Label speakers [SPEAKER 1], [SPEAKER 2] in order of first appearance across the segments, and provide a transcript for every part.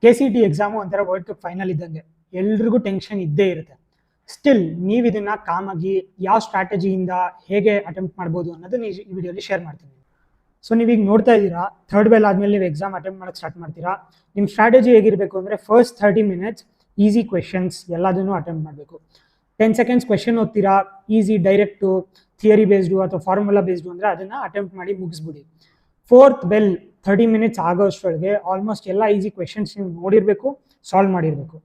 [SPEAKER 1] KCT exam ಒಂಥರ world cup final ಇದ್ದಂಗೆ, ಎಲ್ರಿಗೂ ಟೆನ್ಷನ್ ಇದ್ದೇ ಇರುತ್ತೆ. ಸ್ಟಿಲ್ ನೀವು ಇದನ್ನ ಕಾಮಾಗಿ ಯಾವ ಸ್ಟ್ರಾಟಜಿಯಿಂದ ಹೇಗೆ ಅಟೆಂಪ್ಟ್ ಮಾಡ್ಬೋದು ಅನ್ನೋದನ್ನ ಈ ವಿಡಿಯೋಲಿ ಶೇರ್ ಮಾಡ್ತೀನಿ. ಸೊ ನೀವೀಗ ನೋಡ್ತಾ ಇದ್ದೀರಾ, ಥರ್ಡ್ ಬೆಲ್ ಆದಮೇಲೆ ನೀವು ಎಕ್ಸಾಮ್ ಅಟೆಂಪ್ಟ್ ಮಾಡೋಕ್ಕೆ ಸ್ಟಾರ್ಟ್ ಮಾಡ್ತೀರಾ. ನಿಮ್ಮ ಸ್ಟ್ರಾಟಜಿ ಹೇಗಿರಬೇಕು ಅಂದರೆ, ಫಸ್ಟ್ 30 minutes ಈಸಿ ಕ್ವೆಶನ್ಸ್ ಎಲ್ಲದನ್ನು ಅಟೆಂಪ್ಟ್ ಮಾಡಬೇಕು. 10 seconds ಕ್ವೆಶನ್ ಓದ್ತೀರಾ, ಈಸಿ ಡೈರೆಕ್ಟು ಥಿಯರಿ ಬೇಸ್ಡು ಅಥವಾ ಫಾರ್ಮುಲಾ ಬೇಸ್ಡು ಅಂದರೆ ಅದನ್ನು ಅಟೆಂಪ್ಟ್ ಮಾಡಿ ಮುಗಿಸ್ಬಿಡಿ. ಫೋರ್ತ್ ಬೆಲ್ 30 minutes ಆಗೋಷ್ಟರೊಳಗೆ ಆಲ್ಮೋಸ್ಟ್ ಎಲ್ಲ ಈಸಿ ಕ್ವೆಶನ್ಸ್ ನೀವು ನೋಡಿರಬೇಕು, ಸಾಲ್ವ್ ಮಾಡಿರಬೇಕು.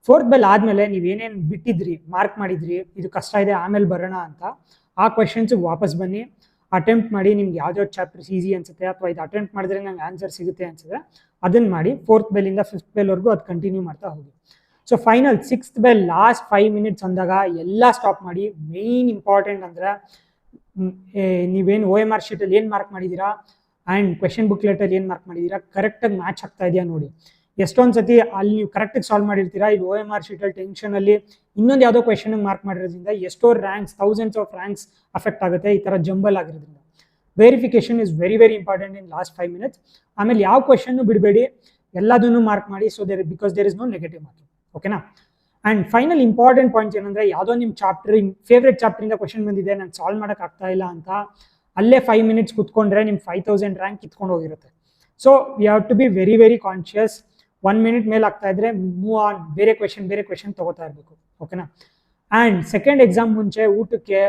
[SPEAKER 1] ಫೋರ್ತ್ ಬೆಲ್ ಆದಮೇಲೆ ನೀವೇನೇನು ಬಿಟ್ಟಿದ್ರಿ, ಮಾರ್ಕ್ ಮಾಡಿದ್ರಿ, ಇದು ಕಷ್ಟ ಇದೆ ಆಮೇಲೆ ಬರೋಣ ಅಂತ, ಆ ಕ್ವೆಶನ್ಸಿಗೆ ವಾಪಸ್ ಬನ್ನಿ, ಅಟೆಂಪ್ಟ್ ಮಾಡಿ. ನಿಮ್ಗೆ ಯಾವ್ದಾವ್ದು ಚಾಪ್ಟರ್ಸ್ ಈಸಿ ಅನ್ಸುತ್ತೆ ಅಥವಾ ಇದು ಅಟೆಂಪ್ಟ್ ಮಾಡಿದ್ರೆ ನಂಗೆ ಆನ್ಸರ್ ಸಿಗುತ್ತೆ ಅನ್ಸುತ್ತೆ ಅದನ್ನು ಮಾಡಿ. ಫೋರ್ತ್ ಬೆಲ್ಲಿಂದ 5th ಬೆಲ್ವರೆಗೂ ಅದು ಕಂಟಿನ್ಯೂ ಮಾಡ್ತಾ ಹೋಗಿ. So final 6th bell last 5 minutes ಅಂದಾಗ ಎಲ್ಲ ಸ್ಟಾಪ್ ಮಾಡಿ. ಮೇಯ್ನ್ ಇಂಪಾರ್ಟೆಂಟ್ ಅಂದರೆ ನೀವೇನು OMR ಶೀಟಲ್ಲಿ ಏನು ಮಾರ್ಕ್ ಮಾಡಿದ್ದೀರಾ ಆ್ಯಂಡ್ ಕ್ವೆಶನ್ ಬುಕ್ಲೆಟಲ್ಲಿ ಏನು ಮಾರ್ಕ್ ಮಾಡಿದ್ದೀರಾ ಕರೆಕ್ಟಾಗಿ ಮ್ಯಾಚ್ ಆಗ್ತಾ ಇದೆಯಾ ನೋಡಿ. ಎಷ್ಟೊಂದು ಸತಿ ಅಲ್ಲಿ ನೀವು ಕರೆಕ್ಟಾಗಿ ಸಾಲ್ವ್ ಮಾಡಿರ್ತೀರಾ, ಇಲ್ಲಿ OMR ಶೀಟಲ್ಲಿ ಟೆನ್ಷನಲ್ಲಿ ಇನ್ನೊಂದು ಯಾವುದೋ ಕ್ವೆಶನ್ಗೆ ಮಾರ್ಕ್ ಮಾಡಿರೋದ್ರಿಂದ ಎಷ್ಟೋ ranks, thousands of ranks affect ಆಗುತ್ತೆ ಈ ಥರ ಜಂಬಲ್ ಆಗಿರೋದ್ರಿಂದ. Verification is very very important in last 5 minutes. ಆಮೇಲೆ ಯಾವ ಕ್ವೆಶನ್ನು ಬಿಡಬೇಡಿ, ಎಲ್ಲದನ್ನು ಮಾರ್ಕ್ ಮಾಡಿ. So because there is no negative marking. ಓಕೆನಾ? ಆ್ಯಂಡ್ ಫೈನಲ್ ಇಂಪಾರ್ಟೆಂಟ್ ಪಾಯಿಂಟ್ಸ್ ಏನಂದರೆ, ಯಾವುದೋ ನಿಮ್ಮ ಫೇವ್ರೆಟ್ ಚಾಪ್ಟರಿಂದ ಕ್ವೆಶನ್ ಬಂದಿದೆ, ನಾನು ಸಾಲ್ವ್ ಮಾಡೋಕೆ ಆಗ್ತಾ ಇಲ್ಲ ಅಂತ ಅಲ್ಲೇ 5 minutes ಕುತ್ಕೊಂಡ್ರೆ ನಿಮ್ಮ 5000 ರ್ಯಾಂಕ್ ಕಿತ್ಕೊಂಡು ಹೋಗಿರುತ್ತೆ. So we have to be very very conscious. 1 minute ಮೇಲೆ ಆಗ್ತಾ ಇದ್ರೆ ಮೂವ್ ಆನ್, ಬೇರೆ ಕ್ವೆಶನ್ ತಗೋತಾ ಇರಬೇಕು. ಓಕೆನಾ? ಆ್ಯಂಡ್ ಸೆಕೆಂಡ್ ಎಕ್ಸಾಮ್ ಮುಂಚೆ ಊಟಕ್ಕೆ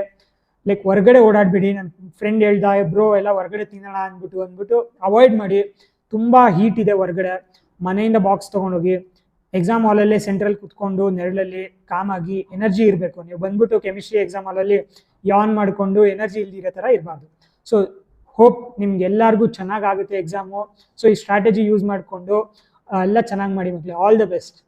[SPEAKER 1] ಲೈಕ್ ಹೊರಗಡೆ ಓಡಾಡ್ಬಿಡಿ. ನನ್ನ ಫ್ರೆಂಡ್ ಹೇಳ್ದ, ಬ್ರೋ ಎಲ್ಲ ಹೊರಗಡೆ ತಿನ್ನೋಣ ಅಂದ್ಬಿಟ್ಟು ಅವಾಯ್ಡ್ ಮಾಡಿ. ತುಂಬ ಹೀಟ್ ಇದೆ ಹೊರಗಡೆ, ಮನೆಯಿಂದ ಬಾಕ್ಸ್ ತೊಗೊಂಡೋಗಿ ಎಕ್ಸಾಮ್ ಹಾಲಲ್ಲೇ ಸೆಂಟ್ರಲ್ ಕುತ್ಕೊಂಡು ನೆರಳಲ್ಲಿ ಕಾಮಾಗಿ ಎನರ್ಜಿ ಇರಬೇಕು. ನೀವು ಬಂದ್ಬಿಟ್ಟು ಕೆಮಿಸ್ಟ್ರಿ ಎಕ್ಸಾಮ್ ಹಾಲಲ್ಲಿ ಯಾನ್ ಮಾಡಿಕೊಂಡು ಎನರ್ಜಿ ಇಲ್ದಿರೋ ಥರ ಇರಬಾರ್ದು. ಸೊ ಹೋಪ್ ನಿಮ್ಗೆ ಎಲ್ಲರಿಗೂ ಚೆನ್ನಾಗಾಗುತ್ತೆ ಎಕ್ಸಾಮು. ಸೊ ಈ ಸ್ಟ್ರಾಟಜಿ ಯೂಸ್ ಮಾಡಿಕೊಂಡು ಎಲ್ಲ ಚೆನ್ನಾಗಿ ಮಾಡಿ ಮಕ್ಕಳು. All the best.